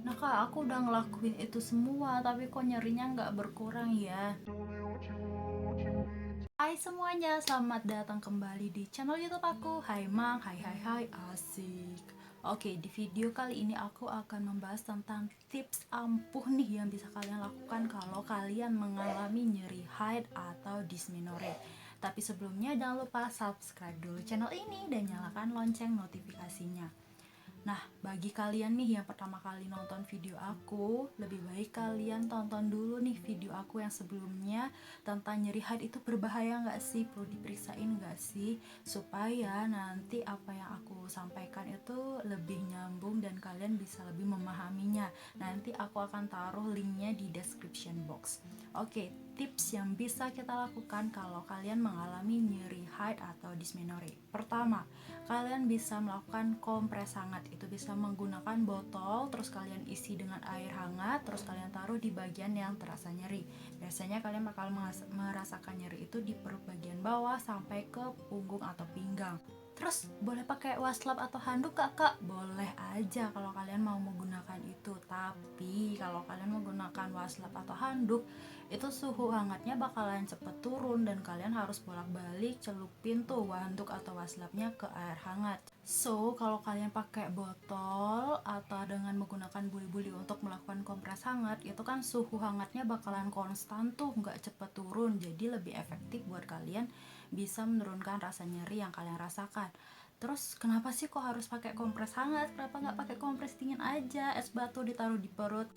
Nah kak, aku udah ngelakuin itu semua, tapi kok nyerinya nggak berkurang ya? Hai semuanya, selamat datang kembali di channel YouTube aku. Hai Mang, hai hai hai, asik. Oke, di video kali ini aku akan membahas tentang tips ampuh nih yang bisa kalian lakukan kalau kalian mengalami nyeri haid atau dysmenorrhea. Tapi sebelumnya jangan lupa subscribe dulu channel ini dan nyalakan lonceng notifikasinya. Nah, bagi kalian nih yang pertama kali nonton video aku, lebih baik kalian tonton dulu nih video aku yang sebelumnya tentang nyeri haid itu berbahaya nggak sih, perlu diperiksain nggak sih, supaya nanti apa yang aku sampaikan itu lebih nyambung dan kalian bisa lebih memahaminya. Nanti aku akan taruh linknya di description box. Oke, tips yang bisa kita lakukan kalau kalian mengalami nyeri haid atau dysmenorrhea. Pertama, kalian bisa melakukan kompres hangat. Itu bisa menggunakan botol, terus kalian isi dengan air hangat, terus kalian taruh di bagian yang terasa nyeri. Biasanya kalian bakal merasakan nyeri itu di perut bagian bawah sampai ke punggung atau pinggang. Terus boleh pakai waslap atau handuk kak? Boleh aja kalau kalian mau menggunakan itu. Tapi kalau kalian menggunakan waslap atau handuk, itu suhu hangatnya bakalan cepet turun dan kalian harus bolak-balik celupin tuh handuk atau waslapnya ke air hangat. So, kalau kalian pakai botol atau dengan menggunakan buli-buli untuk melakukan kompres hangat, itu kan suhu hangatnya bakalan konstan tuh, nggak cepet turun. Jadi lebih efektif buat kalian bisa menurunkan rasa nyeri yang kalian rasakan. Terus kenapa sih kok harus pakai kompres hangat? Kenapa nggak pakai kompres dingin aja? Es batu ditaruh di perut.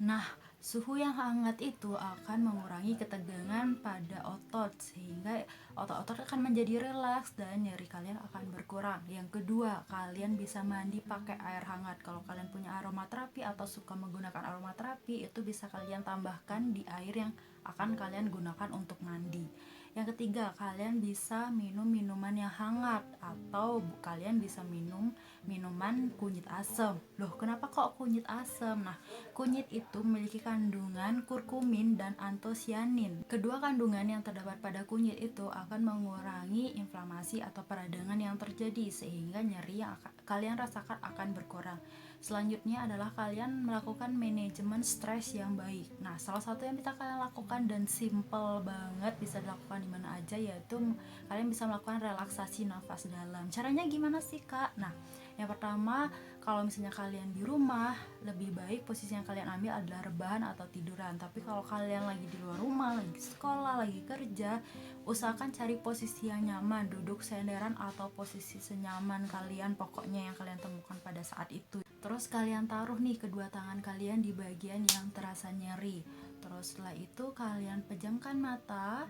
Nah, suhu yang hangat itu akan mengurangi ketegangan pada otot sehingga otot-otot akan menjadi rileks dan nyeri kalian akan berkurang. Yang kedua, kalian bisa mandi pakai air hangat. Kalau kalian punya aromaterapi atau suka menggunakan aromaterapi, itu bisa kalian tambahkan di air yang akan kalian gunakan untuk mandi. Yang ketiga, kalian bisa minum minuman yang hangat atau kalian bisa minum minuman kunyit asam. Loh, kenapa kok kunyit asam? Nah, kunyit itu memiliki kandungan kurkumin dan antosianin. Kedua kandungan yang terdapat pada kunyit itu akan mengurangi inflamasi atau peradangan yang terjadi sehingga nyeri yang kalian rasakan akan berkurang. Selanjutnya adalah kalian melakukan manajemen stres yang baik. Nah, salah satu yang bisa kalian lakukan dan simple banget bisa dilakukan di mana aja, yaitu kalian bisa melakukan relaksasi nafas dalam. Caranya gimana sih, Kak? Nah, yang pertama, kalau misalnya kalian di rumah, lebih baik posisi yang kalian ambil adalah rebahan atau tiduran. Tapi kalau kalian lagi di luar rumah, lagi sekolah, lagi kerja, usahakan cari posisi yang nyaman, duduk senderan atau posisi senyaman kalian, pokoknya yang kalian temukan pada saat itu. Terus kalian taruh nih kedua tangan kalian di bagian yang terasa nyeri. Terus setelah itu kalian pejamkan mata.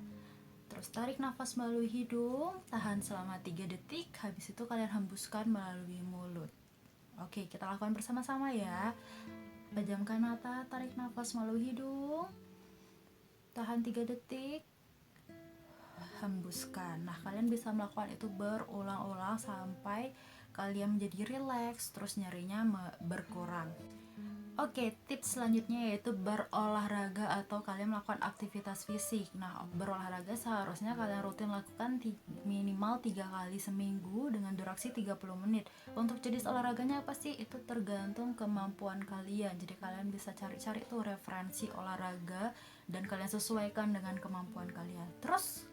Terus tarik nafas melalui hidung, tahan selama 3 detik, habis itu kalian hembuskan melalui mulut. Oke, kita lakukan bersama-sama ya. Pejamkan mata, tarik nafas melalui hidung, tahan 3 detik, hembuskan. Nah, kalian bisa melakukan itu berulang-ulang sampai kalian menjadi rileks, terus nyerinya berkurang. Oke, tips selanjutnya yaitu berolahraga atau kalian melakukan aktivitas fisik. Nah, berolahraga seharusnya kalian rutin lakukan minimal 3 kali seminggu dengan durasi 30 menit. Untuk jenis olahraganya apa sih? Itu tergantung kemampuan kalian. Jadi kalian bisa cari-cari tuh referensi olahraga dan kalian sesuaikan dengan kemampuan kalian. Terus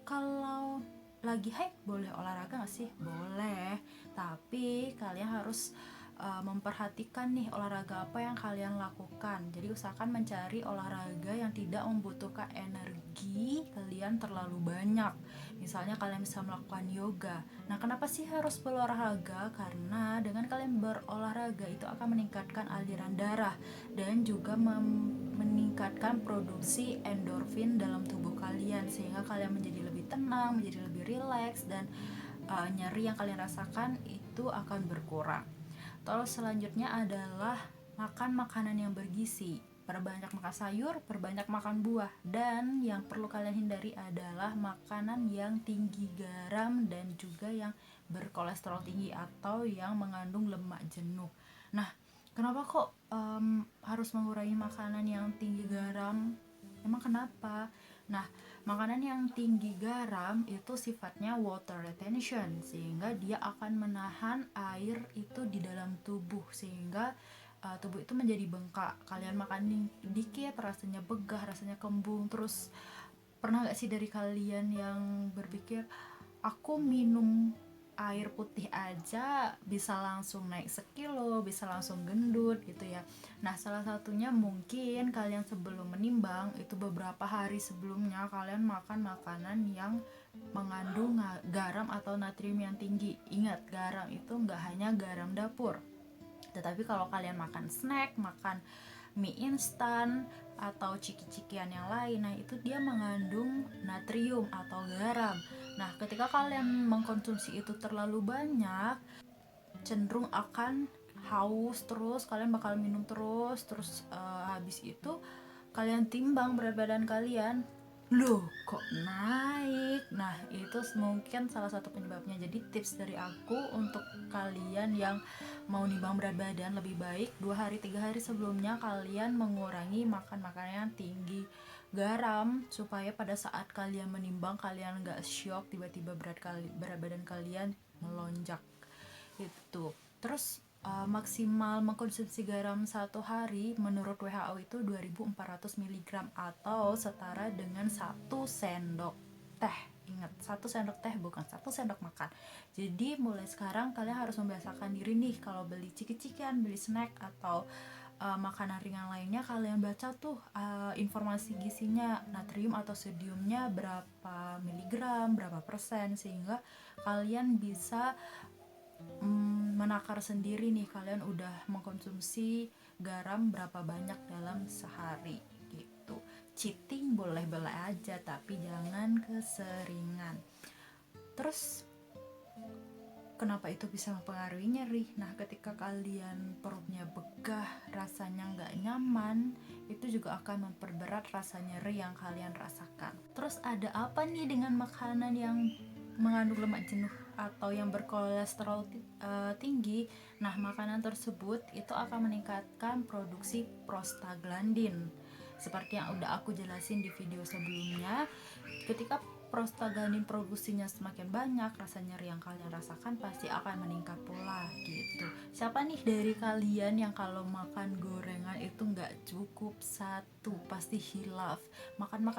kalau lagi haid boleh olahraga gak sih? Boleh, tapi kalian harus memperhatikan nih olahraga apa yang kalian lakukan. Jadi usahakan mencari olahraga yang tidak membutuhkan energi kalian terlalu banyak. Misalnya kalian bisa melakukan yoga. Nah, kenapa sih harus berolahraga? Karena dengan kalian berolahraga itu akan meningkatkan aliran darah dan juga meningkatkan produksi endorfin dalam tubuh kalian sehingga kalian menjadi lebih tenang, menjadi lebih rileks dan nyeri yang kalian rasakan itu akan berkurang. Terus selanjutnya adalah makan makanan yang bergizi. Perbanyak makan sayur, perbanyak makan buah. Dan yang perlu kalian hindari adalah makanan yang tinggi garam dan juga yang berkolesterol tinggi atau yang mengandung lemak jenuh. Nah, kenapa kok harus mengurangi makanan yang tinggi garam? Emang kenapa? Nah, makanan yang tinggi garam itu sifatnya water retention sehingga dia akan menahan air itu di dalam tubuh sehingga tubuh itu menjadi bengkak. Kalian makan dikit rasanya begah, rasanya kembung. Terus pernah gak sih dari kalian yang berpikir, aku minum air putih aja bisa langsung naik sekilo, bisa langsung gendut gitu ya. Nah, salah satunya mungkin kalian sebelum menimbang itu beberapa hari sebelumnya kalian makan makanan yang mengandung garam atau natrium yang tinggi. Ingat, garam itu nggak hanya garam dapur, tetapi kalau kalian makan snack, makan mie instan atau ciki-cikian yang lain, nah itu dia mengandung natrium atau garam. Nah, ketika kalian mengkonsumsi itu terlalu banyak, cenderung akan haus terus, kalian bakal minum terus habis itu kalian timbang berat badan kalian, loh kok naik. Nah, itu mungkin salah satu penyebabnya. Jadi tips dari aku untuk kalian yang mau nimbang berat badan, lebih baik 2 hari 3 hari sebelumnya kalian mengurangi makan makanan yang tinggi garam, supaya pada saat kalian menimbang kalian gak shock tiba-tiba berat badan kalian melonjak itu. Terus maksimal mengkonsumsi garam satu hari menurut WHO itu 2400 mg atau setara dengan 1 sendok teh. Ingat, 1 sendok teh, bukan 1 sendok makan. Jadi mulai sekarang kalian harus membiasakan diri nih, kalau beli ciki-cikian, beli snack atau makanan ringan lainnya, kalian baca tuh informasi gizinya, natrium atau sodiumnya berapa miligram, berapa persen, sehingga kalian bisa menakar sendiri nih kalian udah mengkonsumsi garam berapa banyak dalam sehari gitu. Cheating boleh-boleh aja, tapi jangan keseringan. Terus kenapa itu bisa mempengaruhi nyeri? Nah, ketika kalian perutnya begah, rasanya nggak nyaman, itu juga akan memperberat rasa nyeri yang kalian rasakan. Terus ada apa nih dengan makanan yang mengandung lemak jenuh atau yang berkolesterol tinggi? Nah, makanan tersebut itu akan meningkatkan produksi prostaglandin. Seperti yang udah aku jelasin di video sebelumnya, ketika prostaglandin produksinya semakin banyak, rasa nyeri yang kalian rasakan pasti akan meningkat pula gitu. Siapa nih dari kalian yang kalau makan gorengan itu nggak cukup satu, pasti hilaf, makan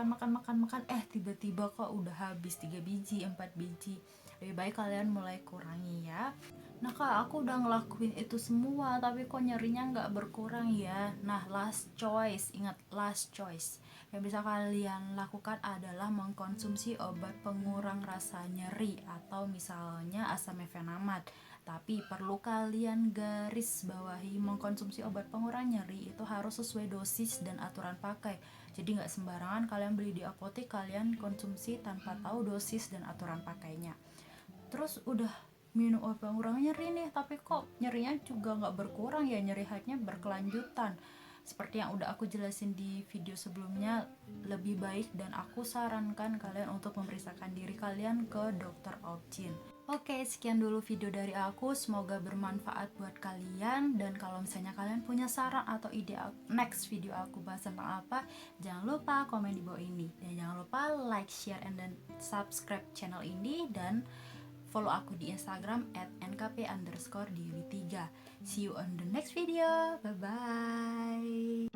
tiba-tiba kok udah habis 3 biji 4 biji. Lebih baik kalian mulai kurangi ya. Nah kak, aku udah ngelakuin itu semua tapi kok nyerinya nggak berkurang ya. Nah, last choice, ingat, last choice yang bisa kalian lakukan adalah mengkonsumsi obat pengurang rasa nyeri atau misalnya asam mefenamat. Tapi perlu kalian garis bawahi, mengkonsumsi obat pengurang nyeri itu harus sesuai dosis dan aturan pakai. Jadi nggak sembarangan kalian beli di apotek, kalian konsumsi tanpa tahu dosis dan aturan pakainya. Terus udah minum obat pengurang nyeri nih, tapi kok nyerinya juga nggak berkurang ya, nyeri headnya berkelanjutan. Seperti yang udah aku jelasin di video sebelumnya, lebih baik dan aku sarankan kalian untuk memeriksakan diri kalian ke dokter Opjin. Oke, sekian dulu video dari aku, semoga bermanfaat buat kalian. Dan kalau misalnya kalian punya saran atau ide next video aku bahas tentang apa, jangan lupa komen di bawah ini. Dan jangan lupa like, share, and then subscribe channel ini. Dan follow aku di Instagram @nkp_diary3. See you on the next video. Bye bye.